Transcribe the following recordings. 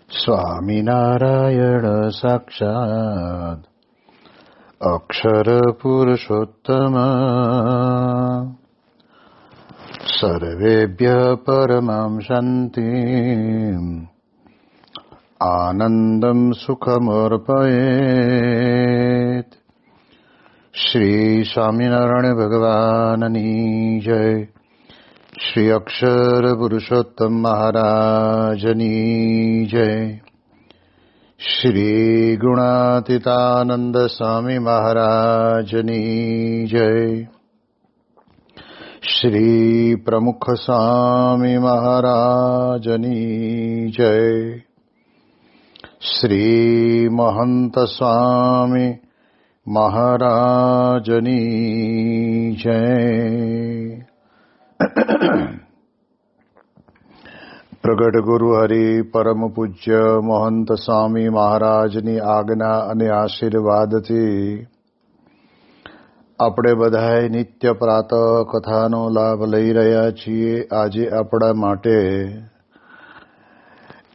સ્વામિનારાયણ સાક્ષાત્ અક્ષર પુરુષોત્તમ સર્વેભ્ય પરમં શાંતિં આનંદં સુખમર્પયેત. શ્રી સ્વામિનારાયણ ભગવાનની જય. શ્રી અક્ષર પુરુષોત્તમ મહારાજની જય. શ્રી ગુણાતીતાનંદ સ્વામી મહારાજની જય. શ્રી પ્રમુખ સ્વામી મહારાજની જય. શ્રી મહંત સ્વામી મહારાજની જય. પ્રગટ ગુરુ હરિ પરમ પૂજ્ય મહંત સ્વામી મહારાજની આજ્ઞા અને આશીર્વાદથી આપણે બધાએ નિત્ય પ્રાતઃ કથાનો લાભ લઈ રહ્યા છીએ. આજે આપણા માટે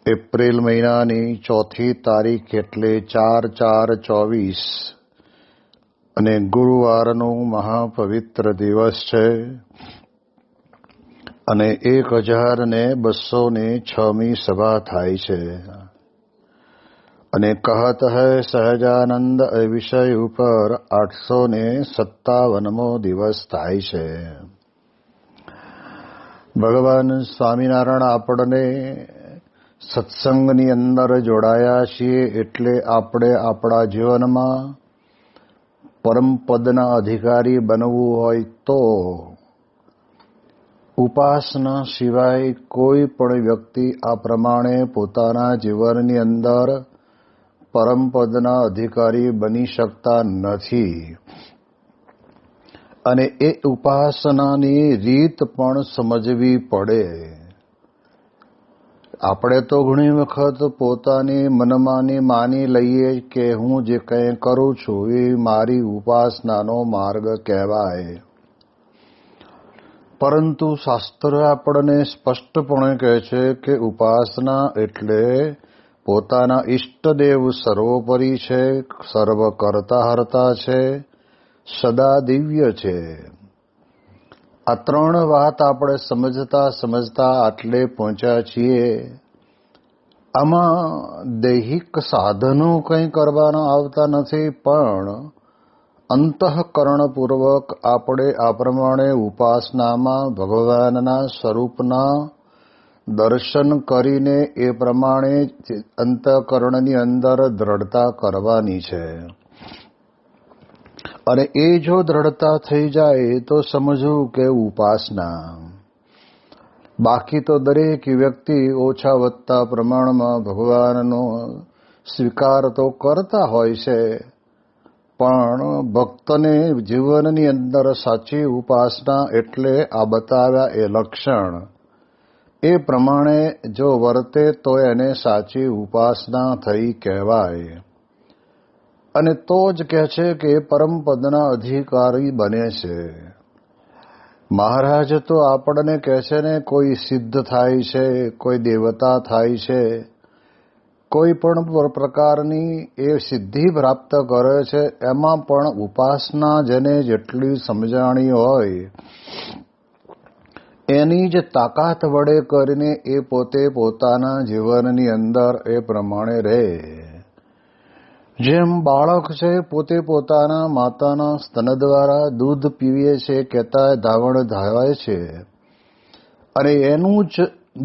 એપ્રિલ મહિનાની 4મી તારીખ એટલે 4/4/24 અને ગુરુવારનો મહાપવિત્ર દિવસ છે અને 1206મી સભા થાય છે. અને કહત હૈ સહજાનંદ એ વિષય ઉપર 857મો દિવસ થાય છે. ભગવાન સ્વામિનારાયણ આપણને સત્સંગની અંદર જોડાયા છીએ એટલે આપણે આપણા જીવનમાં પરમપદના અધિકારી બનવું હોય તો ઉપાસના સિવાય કોઈ પણ વ્યક્તિ આ પ્રમાણે પોતાના જીવનની અંદર પરમપદના અધિકારી બની શકતા નથી. અને એ ઉપાસનાની રીત પણ સમજવી પડે. આપણે તો ઘણી વખત પોતાની મનમાની માની લઈએ કે હું જે કંઈ કરું છું એ મારી ઉપાસનાનો માર્ગ કહેવાય. પરંતુ શાસ્ત્ર આપણને સ્પષ્ટપણે કહે છે કે ઉપાસના એટલે પોતાના ઈષ્ટદેવ સર્વોપરી છે, સર્વ કરતા હરતા છે, સદા દિવ્ય છે. આ ત્રણ વાત આપણે સમજતા આટલે પહોંચ્યા છીએ. આમાં દૈહિક સાધનો કંઈ કરવાના આવતા નથી, પણ અંતઃકરણપૂર્વક આપણે આ પ્રમાણે ઉપાસનામાં ભગવાનના સ્વરૂપના દર્શન કરીને એ પ્રમાણે અંતઃકરણની અંદર દ્રઢતા કરવાની છે. અને એ જો દ્રઢતા થઈ જાય તો સમજવું કે ઉપાસના. બાકી તો દરેક વ્યક્તિ ઓછા વધતા પ્રમાણમાં ભગવાનનો સ્વીકાર તો કરતા હોય છે, પણ ભક્તને જીવનની અંદર સાચી ઉપાસના એટલે આ બતાવ્યા એ લક્ષણ એ પ્રમાણે જો વર્તે તો એને સાચી ઉપાસના થઈ કહેવાય. અને તો જ કહે છે કે પરમપદના અધિકારી બને છે. મહારાજ તો આપણને કહે છે ને, કોઈ સિદ્ધ થાય છે, કોઈ દેવતા થાય છે, કોઈ પણ પ્રકારની એ સિદ્ધિ પ્રાપ્ત કરે છે, એમાં પણ ઉપાસના જેને જેટલી સમજાણી હોય એની જ તાકાત વડે કરીને એ પોતે પોતાના જીવનની અંદર એ પ્રમાણે રહે. જેમ બાળક છે પોતે પોતાના માતાના સ્તન દ્વારા દૂધ પીવે છે, કહેતા ધાવણ ધાવાય છે, અને એનું જ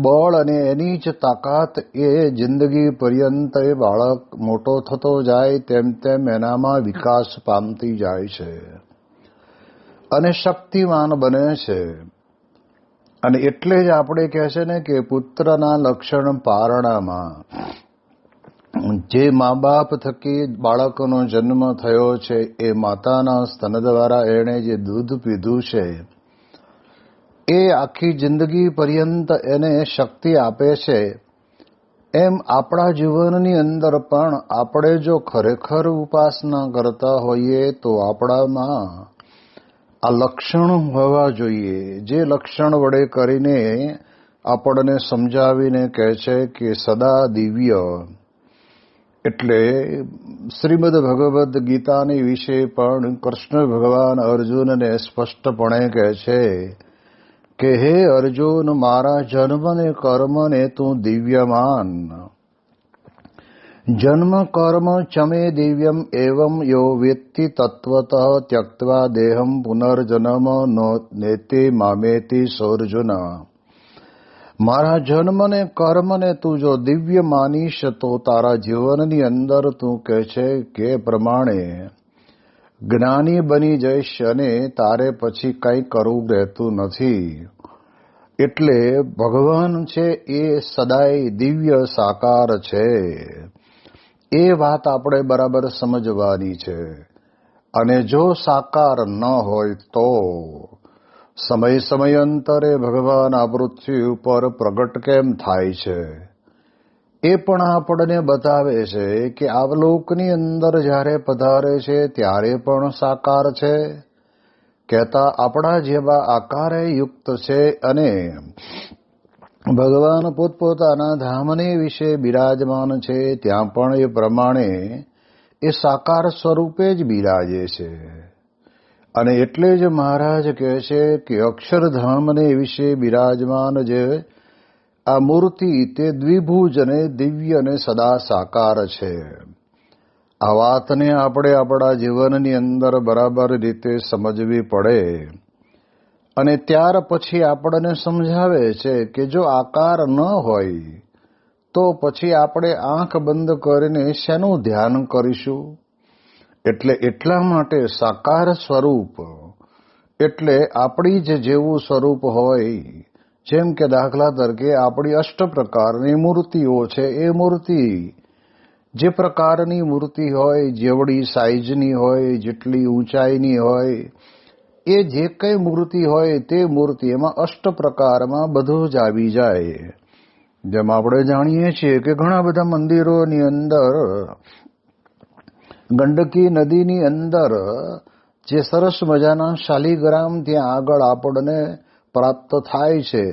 બળ અને એની જ તાકાત એ જિંદગી પર્યંત એ બાળક મોટો થતો જાય તેમ તેમ એનામાં વિકાસ પામતી જાય છે અને શક્તિમાન બને છે. અને એટલે જ આપણે કહે છે ને કે પુત્રના લક્ષણ પારણામાં. જે મા બાપ થકી બાળકનો જન્મ થયો છે એ માતાના સ્તન દ્વારા એણે જે દૂધ પીધું છે એ આખી જિંદગી પર્યંત એને શક્તિ આપે છે. એમ આપણા જીવનની અંદર પણ આપણે જો ખરેખર ઉપાસના કરતા હોઈએ તો આપણામાં આ લક્ષણ હોવા જોઈએ, જે લક્ષણ વડે કરીને આપણને સમજાવીને કહે છે કે સદા દિવ્ય એટલે શ્રીમદ ભગવદ્ ગીતાની વિશે પણ કૃષ્ણ ભગવાન અર્જુનને સ્પષ્ટપણે કહે છે કે હે અર્જુન, મારા જન્મને કર્મને તું દિવ્યમાન. જન્મ કર્મ ચમે દિવ્યમ એવં યો વેત્તિ તત્વતઃ ત્યક્ત્વા દેહમ પુનર્જન્મ નેતિ મામેતિ સોર્જુન. મારા જન્મને કર્મને તું જો દિવ્ય માનીશ તો તારા જીવનની અંદર તું કહે છે કે પ્રમાણે જ્ઞાની બની જઈશ અને તારે પછી કંઈ કરવું રહેતું નથી. એટલે ભગવાન છે એ સદાય દિવ્ય સાકાર છે. એ વાત આપણે બરાબર સમજવાની છે. અને જો સાકાર ન હોય તો સમય સમયાંતરે ભગવાન આ પૃથ્વી ઉપર પ્રગટ કેમ થાય છે એ પણ આપણને બતાવે છે કે આ લોકની અંદર જ્યારે પધારે છે ત્યારે પણ સાકાર છે, કહેતા આપણા જેવા આકારે યુક્ત છે. અને ભગવાન પોતપોતાના ધામને વિશે બિરાજમાન છે, ત્યાં પણ એ પ્રમાણે એ સાકાર સ્વરૂપે જ બિરાજે છે. અને એટલે જ મહારાજ કહે છે કે અક્ષરધામને વિશે બિરાજમાન જે આ મૂર્તિ તે દ્વિભુજ અને દિવ્ય અને સદા સાકાર છે. આ વાતને આપણે આપણા જીવનની અંદર બરાબર રીતે સમજવી પડે. અને ત્યાર પછી આપણને સમજાવે છે કે જો આકાર ન હોય તો પછી આપણે આંખ બંધ કરીને શેનું ધ્યાન કરીશું? એટલે એટલા માટે સાકાર સ્વરૂપ એટલે આપણી જ જેવું સ્વરૂપ હોય, જેમ કે દાખલા તરીકે આપણી અષ્ટ પ્રકારની મૂર્તિઓ છે. એ મૂર્તિ જે પ્રકારની મૂર્તિ હોય, જેવડી સાઈઝની હોય, જેટલી ઊંચાઈની હોય, એ જે કંઈ મૂર્તિ હોય તે મૂર્તિ એમાં અષ્ટ પ્રકારમાં બધું જ આવી જાય. જેમ આપણે જાણીએ છીએ કે ઘણા બધા મંદિરોની અંદર ગંડકી નદીની અંદર જે સરસ મજાના શાલિગ્રામ ત્યાં આગળ આપણને પ્રાપ્ત થાય છે,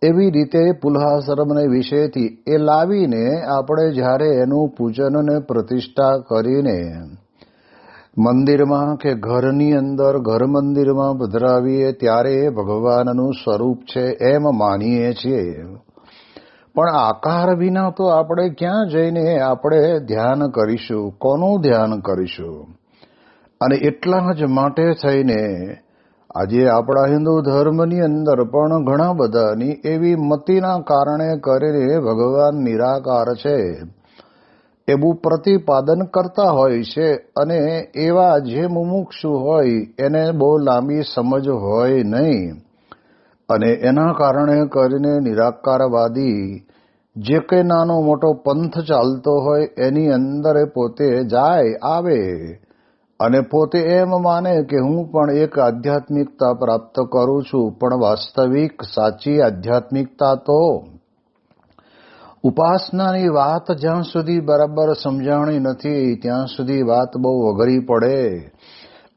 એવી રીતે પુલ્હાસરમને વિશેથી એ લાવીને આપણે જ્યારે એનું પૂજન અને પ્રતિષ્ઠા કરીને મંદિરમાં કે ઘરની અંદર ઘર મંદિરમાં પધરાવીએ ત્યારે ભગવાનનું સ્વરૂપ છે એમ માનીએ છીએ. પણ આકાર વિના તો આપણે ક્યાં જઈને આપણે ધ્યાન કરીશું? કોનું ધ્યાન કરીશું? અને એટલા જ માટે થઈને આજે આપણા હિન્દુ ધર્મની અંદર પણ ઘણા બધાની એવી મતિના કારણે કરીને ભગવાન નિરાકાર છે એવું પ્રતિપાદન કરતા હોય છે. અને એવા જે મુમુક્ષુ હોય એને બહુ લાંબી સમજ હોય નહીં, અને એના કારણે કરીને નિરાકારવાદી જે કંઈ નાનો મોટો પંથ ચાલતો હોય એની અંદર પોતે જાય આવે અને પોતે એમ માને કે હું પણ એક આધ્યાત્મિકતા પ્રાપ્ત કરું છું. પણ વાસ્તવિક સાચી આધ્યાત્મિકતા તો ઉપાસનાની વાત જ્યાં સુધી બરાબર સમજાણી નથી ત્યાં સુધી વાત બહુ અઘરી પડે.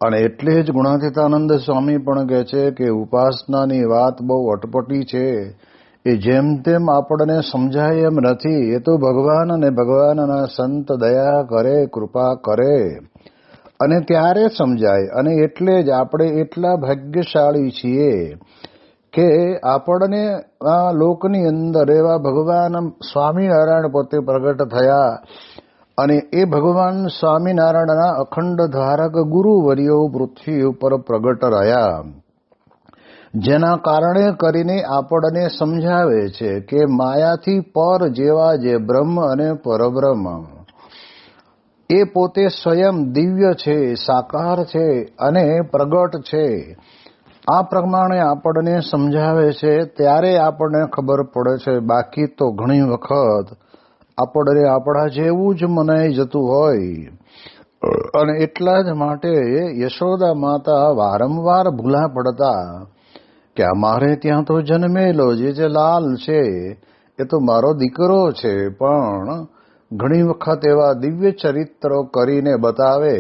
અને એટલે જ ગુણાતીતાનંદ સ્વામી પણ કહે છે કે ઉપાસનાની વાત બહુ અટપટી છે. એ જેમ તેમ આપણને સમજાય એમ નથી. એ તો ભગવાન અને ભગવાનના સંત દયા કરે, કૃપા કરે અને ત્યારે સમજાય. અને એટલે જ આપણે એટલા ભાગ્યશાળી છીએ કે આપણને આ લોકની અંદર એવા ભગવાન સ્વામિનારાયણ પોતે પ્રગટ થયા. અને એ ભગવાન સ્વામિનારાયણના અખંડ ધારક ગુરુવર્યો પૃથ્વી ઉપર પ્રગટ રહ્યા, જેના કારણે કરીને આપણને સમજાવે છે કે માયાથી પર જેવા જે બ્રહ્મ અને પરબ્રહ્મ એ પોતે સ્વયં દિવ્ય છે, સાકાર છે અને પ્રગટ છે. આ પ્રમાણે આપણને સમજાવે છે ત્યારે આપણને ખબર પડે છે. બાકી તો ઘણી વખત આપણને આપણા જેવું જ મનાઈ જતું હોય. અને એટલા જ માટે યશોદા માતા વારંવાર ભૂલા પડતા કે અમારે ત્યાં તો જન્મેલો જે લાલ છે એ તો મારો દીકરો છે. પણ ઘણી વખત એવા દિવ્ય ચરિત્રો કરીને બતાવે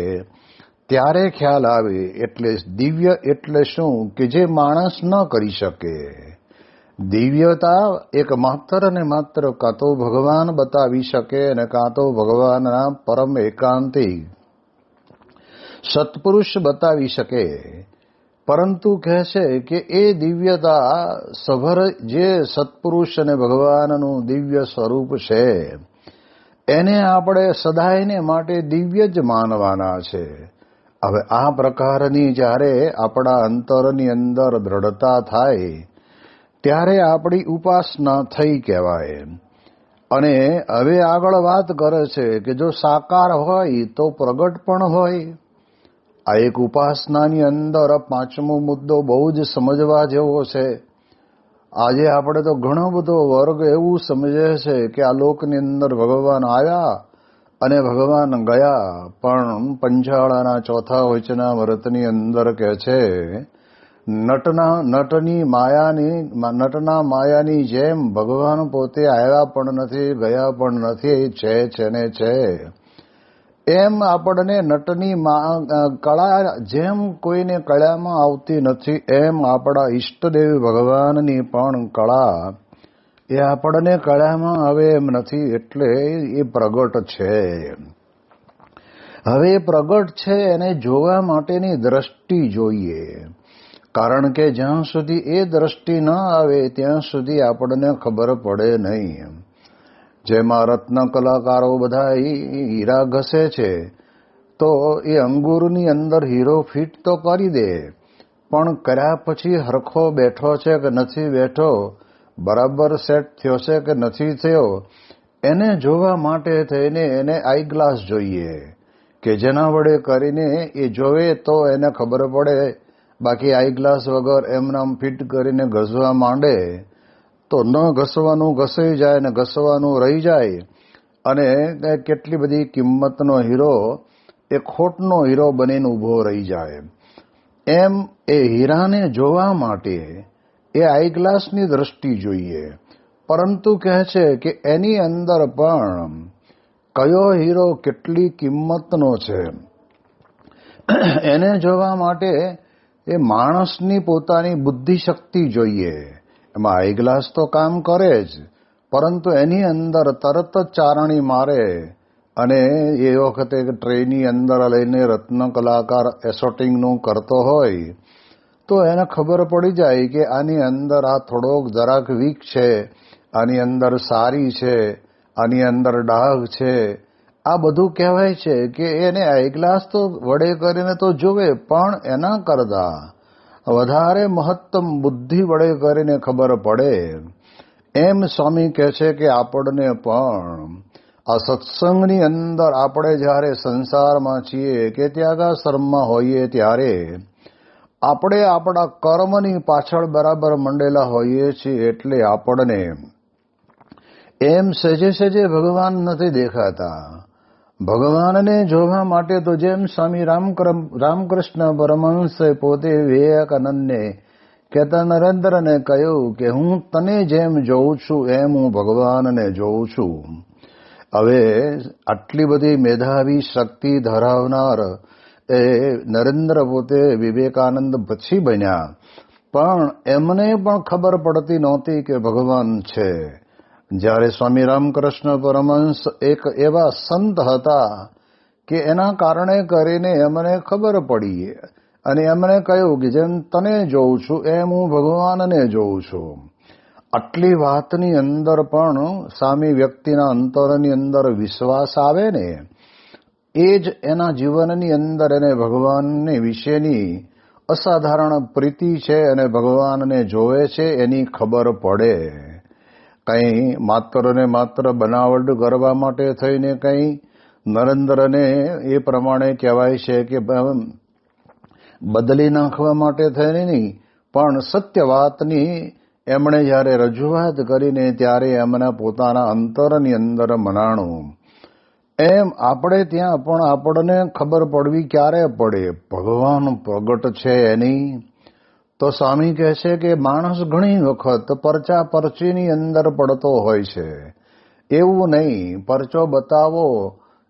ત્યારે ખ્યાલ આવે. એટલે દિવ્ય એટલે શું કે જે માણસ ન કરી શકે. દિવ્યતા એક માત્ર ને માત્ર કાં તો ભગવાન બતાવી શકે અને કાં તો ભગવાનના પરમ એકાંતિક સત્પુરુષ બતાવી શકે. પરંતુ કહે છે કે એ દિવ્યતા સભર જે સત્પુરુષ અને ભગવાનનું દિવ્ય સ્વરૂપ છે એને આપણે સદાયને માટે દિવ્ય જ માનવાના છે. હવે આ પ્રકારની જ્યારે આપણા અંતરની અંદર દ્રઢતા થાય ત્યારે આપણી ઉપાસના થઈ કહેવાય. અને હવે આગળ વાત કરે છે કે જો સાકાર હોય તો પ્રગટ પણ હોય. આ એક ઉપાસનાની અંદર પાંચમો મુદ્દો બહુ જ સમજવા જેવો છે. આજે આપણે તો ઘણો બધો વર્ગ એવું સમજે છે કે આ લોકની અંદર ભગવાન આવ્યા અને ભગવાન ગયા, પણ પંચાળાના ચોથા વચના વ્રતની અંદર કહે છે નટના માયાની જેમ ભગવાન પોતે આવ્યા પણ નથી, ગયા પણ નથી, છે ને છે. એમ આપણને નટની કળા જેમ કોઈને કળામાં આવતી નથી એમ આપણા ઈષ્ટદેવ ભગવાનની પણ કળા એ આપણને કળામાં આવે એમ નથી. એટલે એ પ્રગટ છે. હવે પ્રગટ છે એને જોવા માટેની દ્રષ્ટિ જોઈએ. કારણ કે જ્યાં સુધી એ દ્રષ્ટિ ન આવે ત્યાં સુધી આપણને ખબર પડે નહીં. જેમાં રત્ન કલાકારો બધા હીરા ઘસે છે તો એ અંગૂરની અંદર હીરો ફિટ તો કરી દે, પણ કર્યા પછી હરખો બેઠો છે કે નથી બેઠો, બરાબર સેટ થયો છે કે નથી થયો, એને જોવા માટે થઈને એને આઈ ગ્લાસ જોઈએ કે જેના વડે કરીને એ જોવે તો એને ખબર પડે. બાકી આઈ ગ્લાસ વગર એમનામ ફિટ કરીને ઘસવા માંડે તો ન ઘસવાનું ઘસાઈ જાય ને ઘસવાનું રહી જાય અને કેટલી બધી કિંમતનો હીરો એ ખોટનો હીરો બનીને ઊભો રહી જાય. એમ એ હીરાને જોવા માટે એ આઈ ગ્લાસની દ્રષ્ટિ જોઈએ. પરંતુ કહે છે કે એની અંદર પણ કયો હીરો કેટલી કિંમતનો છે એને જોવા માટે એ માણસની પોતાની બુદ્ધિ શક્તિ જોઈએ. એમાં આઈ ગ્લાસ તો કામ કરે જ, પરંતુ એની અંદર તરત જ ચારણી મારે અને એ વખતે ટ્રેની અંદર લઈને રત્ન કલાકાર એસોટિંગનું કરતો હોય તો એને ખબર પડી જાય કે આની અંદર આ થોડોક જરાક વીક છે, આની અંદર સારી છે, આની અંદર ડાઘ છે. આ બધું કહેવાય છે કે એને આઈ ગ્લાસ તો વડે કરીને તો જોવે, પણ એના કરતા વધારે મહત્તમ બુદ્ધિ વડે કરીને ખબર પડે. એમ સ્વામી કહે છે કે આપણને પણ આ સત્સંગની અંદર આપણે જ્યારે સંસારમાં છીએ કે ત્યાગાશ્રમમાં હોઈએ ત્યારે આપણે આપણા કર્મની પાછળ બરાબર મંડેલા હોઈએ છીએ. એટલે આપણને એમ સહેજે સહેજે ભગવાન નથી દેખાતા. ભગવાનને જોવા માટે તો જેમ સ્વામી રામકૃષ્ણ પરમહંસે પોતે વિવેકાનંદને કહેતા નરેન્દ્રને કહ્યું કે હું તને જેમ જોઉં છું એમ હું ભગવાનને જોઉં છું. હવે આટલી બધી મેધાવી શક્તિ ધરાવનાર એ નરેન્દ્ર પોતે વિવેકાનંદ પછી બન્યા, પણ એમને પણ ખબર પડતી નહોતી કે ભગવાન છે. જ્યારે સ્વામી રામકૃષ્ણ પરમહંસ એક એવા સંત હતા કે એના કારણે કરીને એમને ખબર પડી અને એમણે કહ્યું કે જેમ તને જોઉં છું એમ હું ભગવાનને જોઉં છું. આટલી વાતની અંદર પણ સામી વ્યક્તિના અંતરની અંદર વિશ્વાસ આવે ને એ જ એના જીવનની અંદર એને ભગવાનની વિશેની અસાધારણ પ્રીતિ છે અને ભગવાનને જોવે છે એની ખબર પડે. કંઈ માત્ર ને માત્ર બનાવટ કરવા માટે થઈને કંઈ નરેન્દ્રને એ પ્રમાણે કહેવાય છે કે બદલી નાખવા માટે થઈને નહીં, પણ સત્ય વાતની એમણે જ્યારે રજૂઆત કરીને ત્યારે એમના પોતાના અંતરની અંદર મનાણું. એમ આપણે ત્યાં પણ આપણને ખબર પડવી ક્યારે પડે? ભગવાન પ્રગટ છે એની. તો સ્વામી કહે છે કે માણસ ઘણી વખત પરચા પરચીની અંદર પડતો હોય છે. એવું નહીં, પરચો બતાવો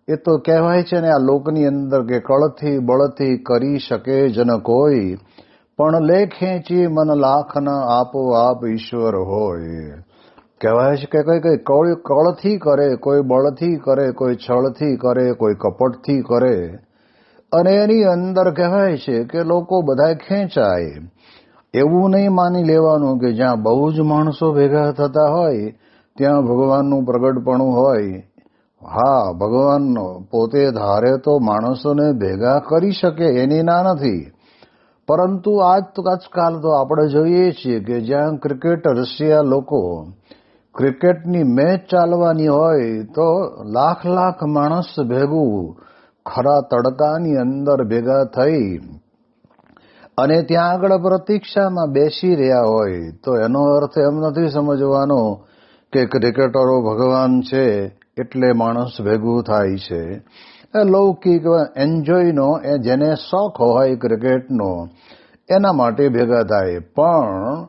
એ તો કહેવાય છે ને આ લોકની અંદર કે કળથી બળથી કરી શકે જ ન કોઈ, પણ લે ખેંચી મન લાખના આપોઆપ ઈશ્વર હોય. કહેવાય છે કે કોઈ કળથી કરે, કોઈ બળથી કરે, કોઈ છળથી કરે, કોઈ કપટથી કરે, અને એની અંદર કહેવાય છે કે લોકો બધા ખેંચાય. એવું નહીં માની લેવાનું કે જ્યાં બહુ જ માણસો ભેગા થતા હોય ત્યાં ભગવાનનું પ્રગટપણું હોય. હા, ભગવાન પોતે ધારે તો માણસોને ભેગા કરી શકે, એની ના નથી. પરંતુ આજકાલ તો આપણે જોઈએ છીએ કે જ્યાં ક્રિકેટ રશિયા લોકો ક્રિકેટની મેચ ચાલવાની હોય તો લાખ લાખ માણસ ભેગું ખરા તડકાની અંદર ભેગા થઈ અને ત્યાં આગળ પ્રતીક્ષામાં બેસી રહ્યા હોય તો એનો અર્થ એમ નથી સમજવાનો કે ક્રિકેટરો ભગવાન છે એટલે માણસ ભેગું થાય છે. લૌકિક એન્જોયનો, જેને શોખ હોય ક્રિકેટનો, એના માટે ભેગા થાય. પણ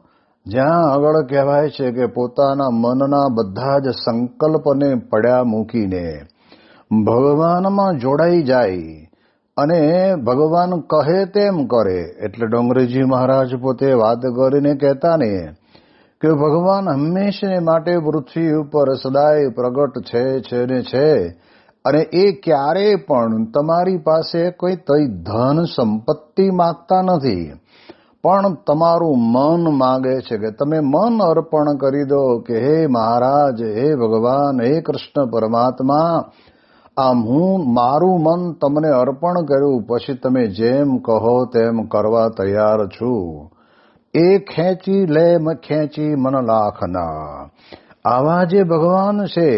જ્યાં આગળ કહેવાય છે કે પોતાના મનના બધા જ સંકલ્પને પડ્યા મૂકીને ભગવાનમાં જોડાઈ જાય અને ભગવાન કહે તેમ કરે. એટલે ડોંગરીજી મહારાજ પોતે વાત કરીને કહેતા ને કે ભગવાન હંમેશને માટે પૃથ્વી ઉપર સદાય પ્રગટ છે ને છે, અને એ ક્યારેય પણ તમારી પાસે કોઈ ધન સંપત્તિ માંગતા નથી, પણ તમારું મન માગે છે કે તમે મન અર્પણ કરી દો કે હે મહારાજ, હે ભગવાન, હે કૃષ્ણ પરમાત્મા, મારું મન તમને અર્પણ કર્યું, પછી તમે જેમ કહો તેમ કરવા તૈયાર છું. એ ખેંચી લે ખેંચી મન લાખના. આવા જે ભગવાન છે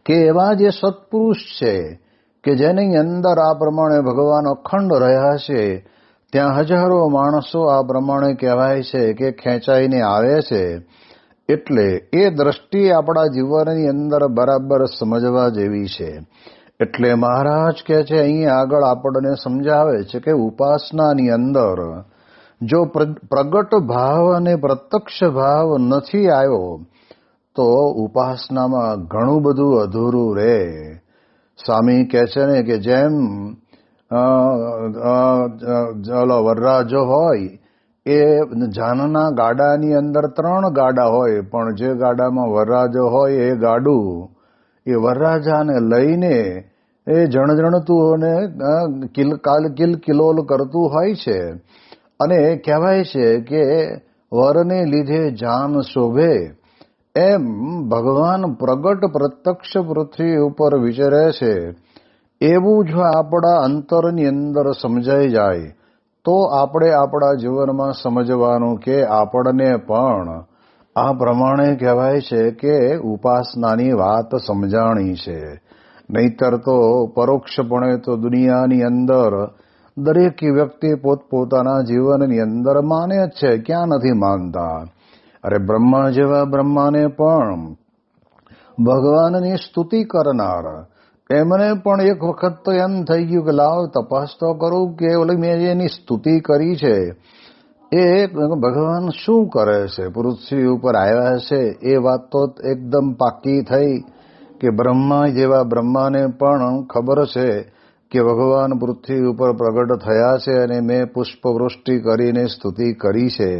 કે એવા જે સત્પુરુષ છે કે જેની અંદર આ પ્રમાણે ભગવાન અખંડ રહ્યા છે, ત્યાં હજારો માણસો આ પ્રમાણે કહેવાય છે કે ખેંચાઈને આવે છે. એટલે એ દ્રષ્ટિ આપણા જીવનની અંદર બરાબર સમજવા જેવી છે. એટલે મહારાજ કહે છે, અહીં આગળ આપણને સમજાવે છે કે ઉપાસનાની અંદર જો પ્રગટ ભાવ અને પ્રત્યક્ષ ભાવ નથી આવ્યો તો ઉપાસનામાં ઘણું બધું અધૂરું રહે. સ્વામી કહે છે ને કે જેમ વરરાજો હોય એ જાનના ગાડાની અંદર 3 ગાડા હોય, પણ જે ગાડામાં વરરાજો હોય એ ગાડું એ વરરાજાને લઈને એ જણજણતું અને કિલકિલોલ કરતું હોય છે. અને કહેવાય છે કે વરને લીધે જાન શોભે, એમ ભગવાન પ્રગટ પ્રત્યક્ષ પૃથ્વી ઉપર વિચરે છે. એવું જો આપણા અંતરની અંદર સમજાઈ જાય તો આપણે આપણા જીવનમાં સમજવાનું કે આપણને પણ આ પ્રમાણે કહેવાય છે કે ઉપાસનાની વાત સમજાણી છે. નહીતર તો પરોક્ષપણે તો દુનિયાની અંદર દરેક વ્યક્તિ પોતપોતાના જીવનની અંદર માને જ છે, ક્યાં નથી માનતા. અરે બ્રહ્મા જેવા બ્રહ્માને પણ ભગવાનની સ્તુતિ કરનાર, એમને પણ એક વખત તો એમ થઈ ગયું કે લાવ તપાસ તો કરું કે મેં એની સ્તુતિ કરી છે એ ભગવાન શું કરે છે, પૃથ્વી ઉપર આવ્યા છે. એ વાત તો એકદમ પાકી થઈ કે બ્રહ્મા જેવા બ્રહ્માને પણ ખબર છે કે ભગવાન પૃથ્વી ઉપર પ્રગટ થયા છે અને મેં પુષ્પવૃષ્ટિ કરીને સ્તુતિ કરી છે.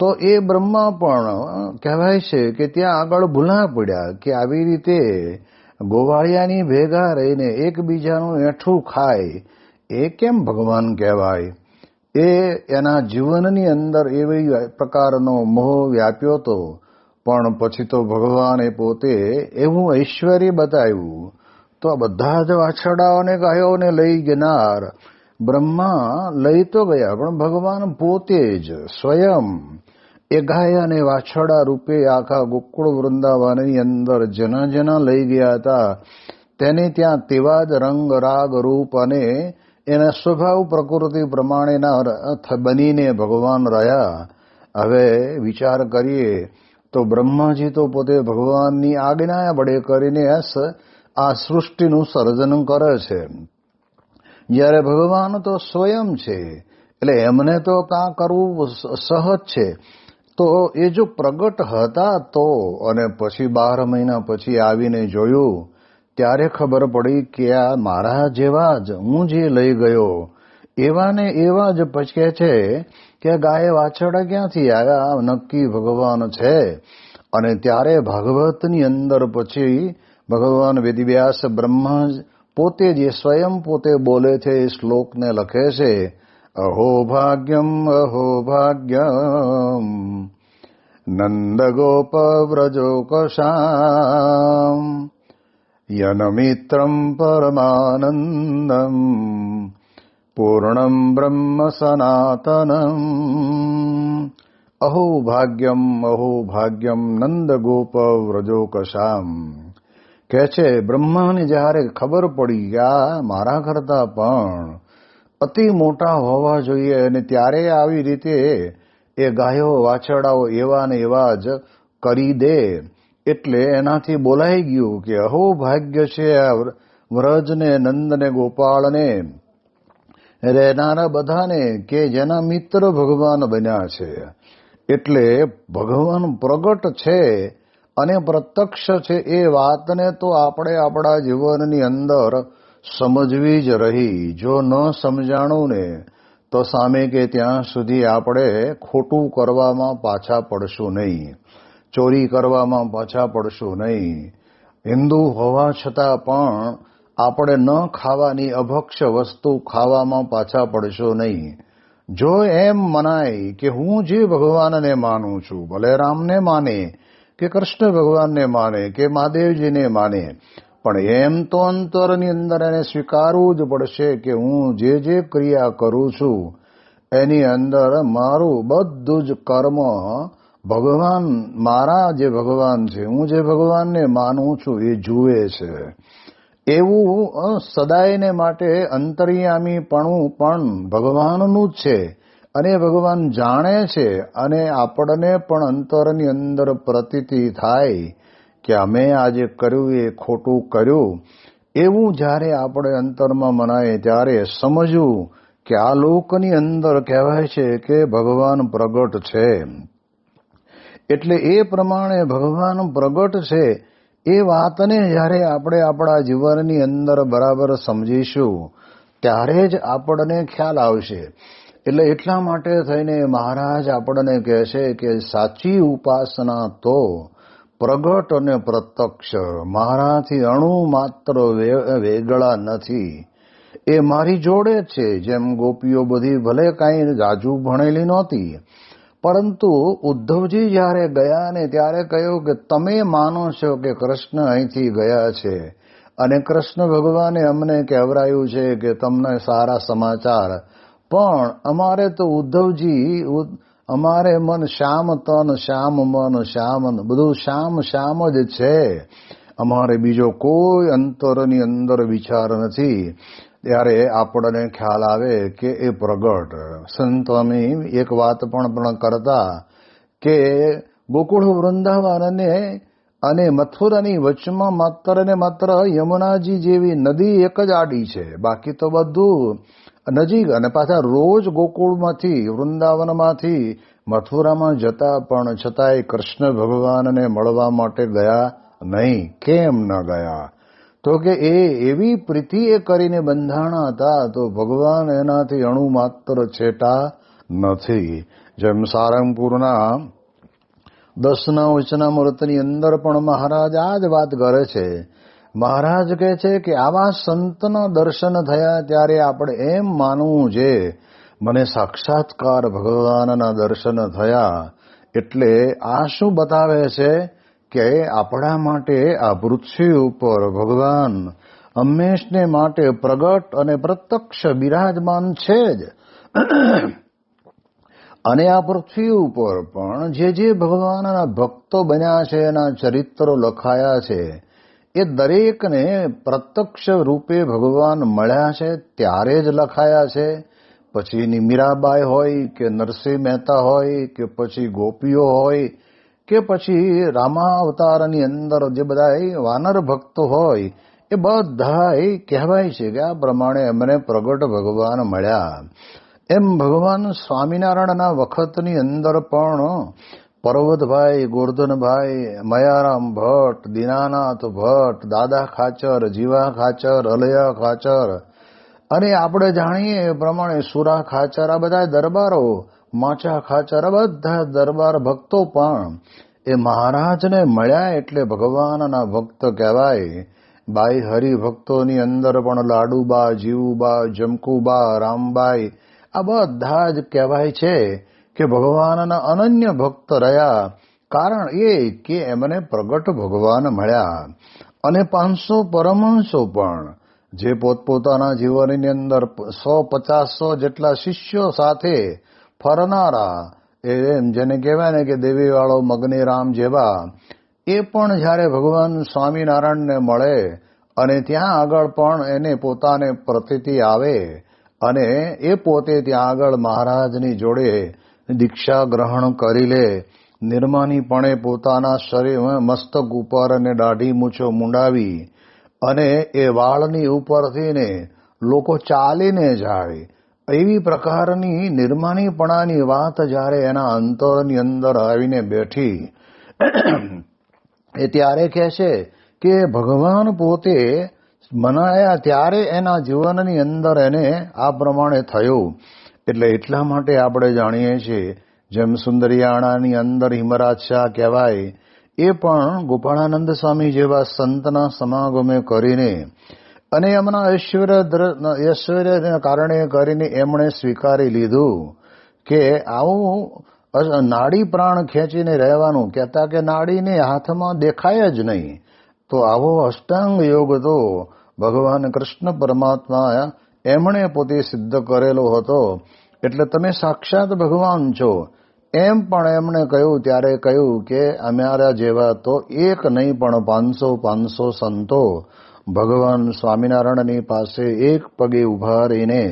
તો એ બ્રહ્મા પણ કહેવાય છે કે ત્યાં આગળ ભૂલા પડ્યા કે આવી રીતે ગોવાળિયાની ભેગા રહીને એકબીજાનું એઠું ખાય એ કેમ ભગવાન કહેવાય. એના જીવનની અંદર એવી પ્રકારનો મોહ વ્યાપ્યો હતો. પણ પછી તો ભગવાને પોતે એવું ઐશ્વર્ય બતાવ્યું તો આ બધા જ વાછરડાઓને ગાયોને લઈ ગનાર બ્રહ્મા લઈ તો ગયા, પણ ભગવાન પોતે જ સ્વયં એ ગાય અને વાછરડા રૂપે આખા ગોકુળ વૃંદાવનની અંદર જેના લઈ ગયા હતા તેને ત્યાં તેવા જ રંગ, રાગ, રૂપ અને એના સ્વભાવ પ્રકૃતિ પ્રમાણેના બનીને ભગવાન રહ્યા. હવે વિચાર કરીએ તો બ્રહ્માજી તો પોતે ભગવાનની આજ્ઞા વડે કરીને આ સૃષ્ટિનું સર્જન કરે છે, જ્યારે ભગવાન તો સ્વયં છે. એટલે એમને તો કાં કરવું સહજ છે. તો એ જો પ્રગટ હતા તો, અને પછી 12 મહિના પછી આવીને જોયું ત્યારે ખબર પડી કે આ મારા જેવા જ હું જે લઈ ગયો એવા ને એવા જ પૂછે છે કે ગાય વાછરડા ક્યાંથી આવ્યા, નક્કી ભગવાન છે. અને ત્યારે ભાગવતની અંદર પછી ભગવાન વેદવ્યાસ બ્રહ્મા પોતે જે સ્વયં પોતે બોલે છે એ શ્લોકને લખે છે, અહો ભાગ્યમ નંદગોપ વ્રજોકશામ યનમિત્રમ પરમાનંદમ પૂર્ણમ બ્રહ્મ સનાતનમ. અહો ભાગ્યમ નંદગોપ વ્રજોકશામ. કહે છે બ્રહ્માને જ્યારે ખબર પડી કે આ મારા કરતા પણ અતિ મોટા હોવા જોઈએ અને ત્યારે આવી રીતે એ ગાયો વાછરડાઓ એવા ને એવા જ કરી દે, એટલે એનાથી બોલાઈ ગયું કે અહો ભાગ્ય છે આ વ્રજને, નંદને, ગોપાળને રહેનારા બધાને કે જેના મિત્ર ભગવાન બન્યા છે. એટલે ભગવાન પ્રગટ છે અને પ્રત્યક્ષ છે એ વાતને તો આપણે આપણા જીવનની અંદર સમજવી જ રહી. જો ન સમજાણું ને તો સામે કે ત્યાં સુધી આપણે ખોટું કરવામાં પાછા પડશું નહીં, ચોરી કરવામાં પાછા પડશું નહીં. હિન્દુ હોવા છતાં પણ આપણે ન ખાવાની અભક્ષ્ય વસ્તુ ખાવામાં પાછા પડશો નહીં. જો એમ મનાય કે હું જે ભગવાનને માનું છું, ભલે રામને માને કે કૃષ્ણ ભગવાનને માને કે મહાદેવજીને માને, પણ એમ તો અંતરની અંદર એને સ્વીકારવું જ પડશે કે હું જે ક્રિયા કરું છું એની અંદર મારું બધું જ કર્મ ભગવાન, મારા જે ભગવાન છે, હું જે ભગવાનને માનું છું એ જુએ છે. એવું સદાયને માટે અંતર્યામીપણું પણ ભગવાનનું જ છે અને ભગવાન જાણે છે. અને આપણને પણ અંતરની અંદર પ્રતીતિ થાય કે અમે આજે કર્યું એ ખોટું કર્યું, એવું જ્યારે આપણે અંતરમાં મનાય ત્યારે સમજવું કે આ લોકની અંદર કહેવાય છે કે ભગવાન પ્રગટ છે. એટલે એ પ્રમાણે ભગવાન પ્રગટ છે એ વાતને જ્યારે આપણે આપણા જીવનની અંદર બરાબર સમજીશું ત્યારે જ આપણને ખ્યાલ આવશે. એટલે એટલા માટે થઈને મહારાજ આપણને કહે છે કે સાચી ઉપાસના તો પ્રગટ અને પ્રત્યક્ષ, મારાથી અણુ માત્ર વેગળા નથી, એ મારી જોડે જ છે. જેમ ગોપીઓ બધી ભલે કાંઈ જાજુ ભણેલી નહોતી, પરંતુ ઉદ્ધવજી જ્યારે ગયા ને ત્યારે કહ્યું કે તમે માનો છો કે કૃષ્ણ અહીંથી ગયા છે અને કૃષ્ણ ભગવાને અમને કહેવરાયું છે કે તમને સારા સમાચાર, પણ અમારે તો ઉદ્ધવજી અમારે મન શ્યામ તન શ્યામ મન શ્યામ, બધું શ્યામ શ્યામ જ છે, અમારે બીજો કોઈ અંતરની અંદર વિચાર નથી. ત્યારે આપણને ખ્યાલ આવે કે એ પ્રગટ. સંતોની એક વાત પણ કરતા કે ગોકુળ વૃંદાવન અને મથુરાની વચમાં માત્ર ને માત્ર યમુનાજી જેવી નદી એક જ આડી છે, બાકી તો બધું નજીક. અને પાછા રોજ ગોકુળમાંથી વૃંદાવનમાંથી મથુરામાં જતા પણ છતાંય કૃષ્ણ ભગવાનને મળવા માટે ગયા નહીં. કેમ ન ગયા? તો કે એ એવી પ્રીતિ એ કરીને બંધાણા હતા, તો ભગવાન એનાથી અણુ માત્ર છેટા નથી. જેમ સારંગપુરના 10ના વચનામૃતની અંદર પણ મહારાજ આ જ વાત કરે છે. મહારાજ કહે છે કે આવા સંતના દર્શન થયા ત્યારે આપણે એમ માનવું છે મને સાક્ષાત્કાર ભગવાનના દર્શન થયા. એટલે આ શું બતાવે છે કે આપણા માટે આ પૃથ્વી ઉપર ભગવાન હંમેશને માટે પ્રગટ અને પ્રત્યક્ષ બિરાજમાન છે જ. અને આ પૃથ્વી ઉપર પણ જે ભગવાનના ભક્તો બન્યા છે, એના ચરિત્રો લખાયા છે, એ દરેકને પ્રત્યક્ષ રૂપે ભગવાન મળ્યા છે ત્યારે જ લખાયા છે. પછી મીરાબાઈ હોય કે નરસિંહ મહેતા હોય કે પછી ગોપીઓ હોય કે પછી રામા અવતારની અંદર જે બધા વાનર ભક્તો હોય, એ બધા કહેવાય છે કે આ પ્રમાણે એમને પ્રગટ ભગવાન મળ્યા. એમ ભગવાન સ્વામિનારાયણના વખતની અંદર પણ પર્વતભાઈ, ગોરધનભાઈ, મયારામ ભટ્ટ, દીનાનાથ ભટ્ટ, દાદા ખાચર, જીવા ખાચર, અલયા ખાચર, અને આપણે જાણીએ એ પ્રમાણે સુરા ખાચર આ બધા દરબારો, માચા ખાચર આ બધા દરબાર ભક્તો પણ એ મહારાજને મળ્યા એટલે ભગવાનના ભક્ત કહેવાય. બાઈ હરિભક્તોની અંદર પણ લાડુબા, જીવુબા, જમકુબા, રામબાઈ આ બધા જ કહેવાય છે કે ભગવાનના અનન્ય ભક્ત રહ્યા. કારણ એ કે એમને પ્રગટ ભગવાન મળ્યા. અને 500 પરમહંસો પણ જે પોતપોતાના જીવનની અંદર 150 જેટલા શિષ્યો સાથે ફરનારા, એમ જેને કહેવાય ને કે દેવીવાળો મગનીરામ જેવા, એ પણ જ્યારે ભગવાન સ્વામિનારાયણને મળે અને ત્યાં આગળ પણ એને પોતાને પ્રતીતિ આવે અને એ પોતે ત્યાં આગળ મહારાજની જોડે દીક્ષા ગ્રહણ કરી લે, નિર્માનીપણે પોતાના શરીર મસ્તક ઉપર અને દાઢી મૂછો મુંડાવી અને એ વાળની ઉપરથી ને લોકો ચાલીને જાય, એવી પ્રકારની નિર્માનીપણાની વાત જ્યારે એના અંતરની અંદર આવીને બેઠી એ ત્યારે કહે છે કે ભગવાન પોતે મનાયા ત્યારે એના જીવનની અંદર એને આ પ્રમાણે થયું. એટલે એટલા માટે આપણે જાણીએ છીએ જેમ સુંદરિયાણાની અંદર હિમરાજ શાહ કહેવાય, એ પણ ગોપાળાનંદ સ્વામી જેવા સંતના સમાગમે કરીને અને એમના ઐશ્વર્યના કારણે કરીને એમણે સ્વીકારી લીધું કે આવું નાડી પ્રાણ ખેંચીને રહેવાનું. કહેતા કે નાડીને હાથમાં દેખાય જ નહીં. તો આવો અષ્ટાંગ યોગ તો ભગવાન કૃષ્ણ પરમાત્મા એમણે પોતે સિદ્ધ કરેલો હતો. એટલે તમે સાક્ષાત ભગવાન છો એમ પણ એમણે કહ્યું. ત્યારે કહ્યું કે અમારા જેવા તો એક નહીં પણ 500 સંતો ભગવાન સ્વામિનારાયણની પાસે એક પગે ઉભા રહીને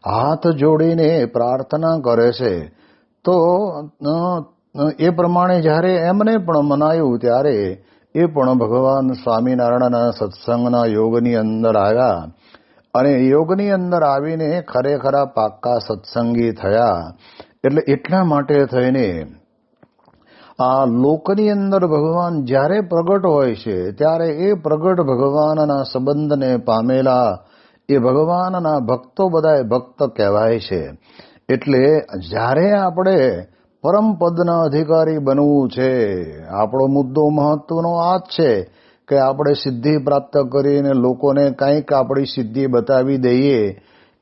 હાથ જોડીને પ્રાર્થના કરે છે. તો એ પ્રમાણે જ્યારે એમને પણ મનાયું ત્યારે એ પણ ભગવાન સ્વામિનારાયણના સત્સંગના યોગની અંદર આવ્યા અને યોગની અંદર આવીને ખરેખરા પાક્કા સત્સંગી થયા. એટલે એટલા માટે થઈને આ લોકની અંદર ભગવાન જ્યારે પ્રગટ હોય છે ત્યારે એ પ્રગટ ભગવાનના સંબંધને પામેલા એ ભગવાનના ભક્તો બધાય ભક્ત કહેવાય છે. એટલે જ્યારે આપણે પરમપદના અધિકારી બનવું છે, આપણો મુદ્દો મહત્વનો આ જ છે કે આપણે સિદ્ધિ પ્રાપ્ત કરીને લોકોને કંઈક આપણી સિદ્ધિ બતાવી દઈએ,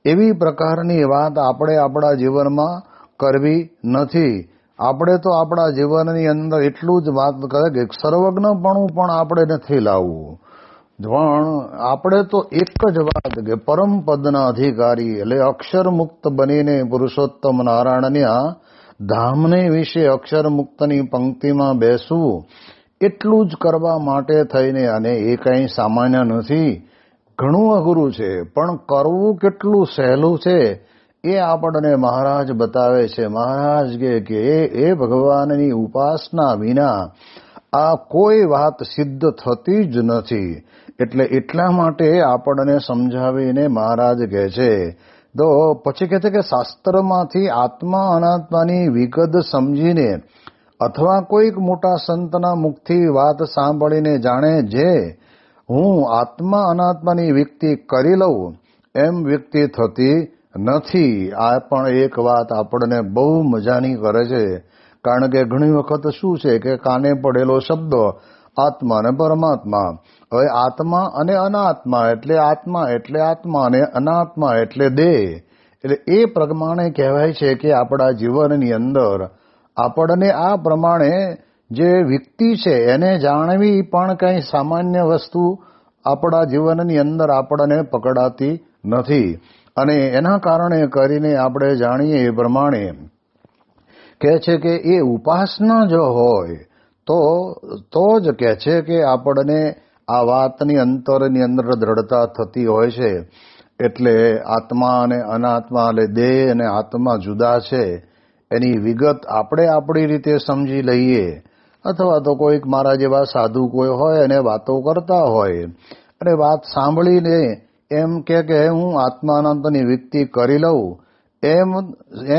એવી પ્રકારની વાત આપણે આપણા જીવનમાં કરવી નથી. આપણે તો આપણા જીવનની અંદર એટલું જ વાત કરે કે સર્વજ્ઞપણું પણ આપણે નથી લાવવું. પણ આપણે તો એક જ વાત કે પરમ પદના અધિકારી એટલે અક્ષર મુક્ત બનીને પુરુષોત્તમ નારાયણના ધામને વિશે અક્ષર મુક્તની પંક્તિમાં બેસવું, એટલું જ કરવા માટે થઈને. અને એ કંઈ સામાન્ય નથી, ઘણું અઘરું છે, પણ કરવું કેટલું સહેલું છે એ આપણને મહારાજ બતાવે છે. મહારાજ કે એ ભગવાનની ઉપાસના વિના આ કોઈ વાત સિદ્ધ થતી જ નથી. એટલે એટલા માટે આપણને સમજાવીને મહારાજ કહે છે. તો પછી કહે છે કે શાસ્ત્રમાંથી આત્મા અનાત્માની વિગત સમજીને અથવા કોઈક મોટા સંતના મુખથી વાત સાંભળીને જાણે જે હું આત્મા અનાત્માની વ્યક્તિ કરી લઉં એમ વ્યક્તિ થતી નથી. આ પણ એક વાત આપણને બહુ મજાની કરે છે. કારણ કે ઘણી વખત શું છે કે કાને પડેલો શબ્દ આત્મા અને પરમાત્મા. હવે આત્મા અને અનાત્મા એટલે આત્મા અને અનાત્મા એટલે દેહ. એટલે એ પ્રમાણે કહેવાય છે કે આપણા જીવનની અંદર આપણને આ પ્રમાણે જે વ્યક્તિ છે એને જાણવી પણ કંઈ સામાન્ય વસ્તુ આપણા જીવનની અંદર આપણને પકડાતી નથી. અને એના કારણે કરીને આપણે જાણીએ એ પ્રમાણે કહે છે કે એ ઉપાસના જો હોય તો જ કહે છે કે આપણને આ વાતની અંતરની અંદર દ્રઢતા થતી હોય છે. એટલે આત્મા અને અનાત્મા એટલે દેહ અને આત્મા જુદા છે એની વિગત આપણે આપણી રીતે સમજી લઈએ. અથવા તો કોઈક મારા જેવા સાધુ કોઈ હોય અને વાતો કરતા હોય અને વાત સાંભળીને એમ કે હું આત્મા અનંતની વ્યક્તિ કરી લઉં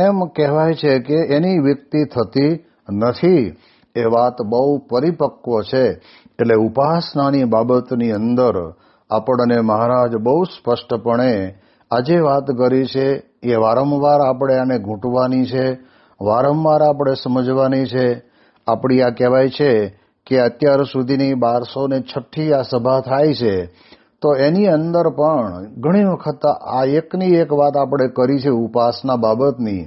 એમ કહેવાય છે કે એની વ્યક્તિ થતી નથી. એ વાત બહુ પરિપક્વ છે. એટલે ઉપાસનાની બાબતની અંદર આપણને મહારાજ બહુ સ્પષ્ટપણે આજે વાત કરી છે એ વારંવાર આપણે આને ઘૂંટવાની છે, વારંવાર આપણે સમજવાની છે. આપણી આ કહેવાય છે કે અત્યાર સુધીની 1206ઠી આ સભા થાય છે, તો એની અંદર પણ ઘણી વખત આ એકની એક વાત આપણે કરી છે ઉપાસના બાબતની,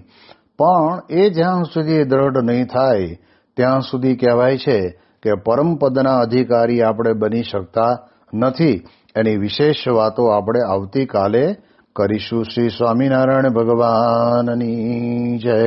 પણ એ જ્યાં સુધી દ્રઢ નહીં થાય ત્યાં સુધી કહેવાય છે કે પરમપદના અધિકારી આપણે બની શકતા નથી. એની વિશેષ વાતો આપણે આવતીકાલે કરીશું. શ્રી સ્વામિનારાયણ ભગવાનની જય.